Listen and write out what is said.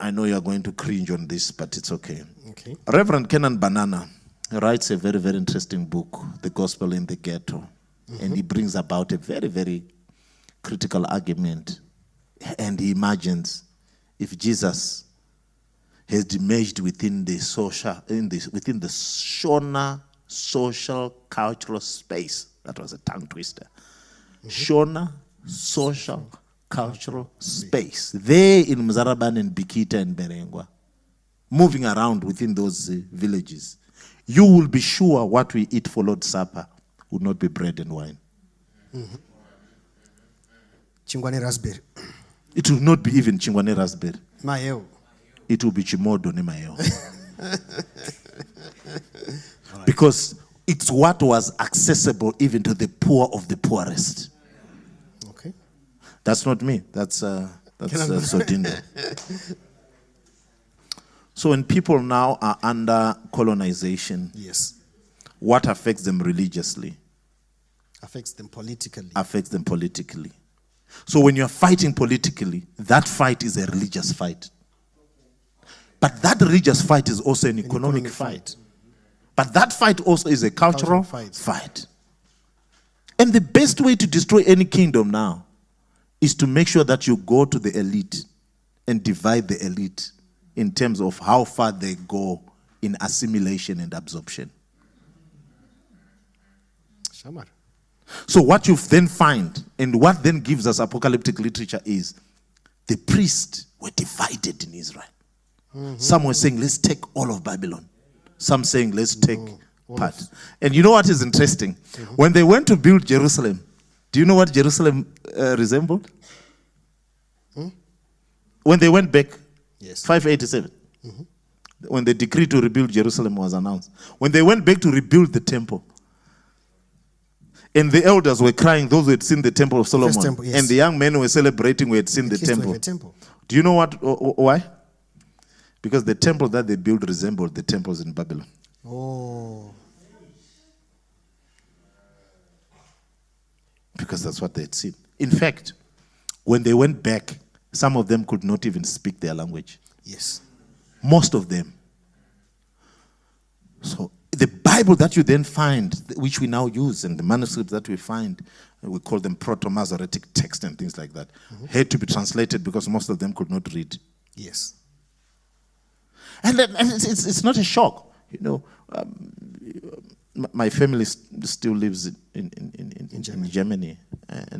I know you're going to cringe on this, but it's okay. Okay. Reverend Kenan Banana writes a very, very interesting book, The Gospel in the Ghetto. And he brings about a very, very critical argument. And he imagines if Jesus has emerged within the within the Shona social cultural space. That was a tongue twister. Shona social cultural space. There in Mzaraban and Bikita and Berengwa, moving around within those villages, you will be sure what we eat for Lord's Supper would not be bread and wine. Chingwane raspberry. It will not be even chingwane raspberry. Mayo. It will be chimodo ne mayo. Because it's what was accessible even to the poor of the poorest. Okay. That's not me. That's Sotindo. So when people now are under colonization, yes, what affects them religiously? Affects them politically. Affects them politically. So when you're fighting politically, that fight is a religious fight. But that religious fight is also an economic fight. But that fight also is a cultural fight. And the best way to destroy any kingdom now is to make sure that you go to the elite and divide the elite in terms of how far they go in assimilation and absorption. Shamar. So what you then find, and what then gives us apocalyptic literature, is the priests were divided in Israel. Some were saying, let's take all of Babylon. Some saying, let's take part. And you know what is interesting? When they went to build Jerusalem, do you know what Jerusalem resembled? When they went back, yes, 587, when the decree to rebuild Jerusalem was announced, when they went back to rebuild the temple, and the elders were crying, those who had seen the temple of Solomon, temple, yes, and the young men were celebrating who had seen the temple. Do you know why? Because the temple that they built resembled the temples in Babylon. Oh. Because that's what they had seen. In fact, when they went back, some of them could not even speak their language. Yes. Most of them. So the Bible that you then find, which we now use, and the manuscripts that we find, we call them proto-Masoretic text and things like that, had to be translated because most of them could not read. Yes. And it's not a shock. You know, my family still lives in Germany. And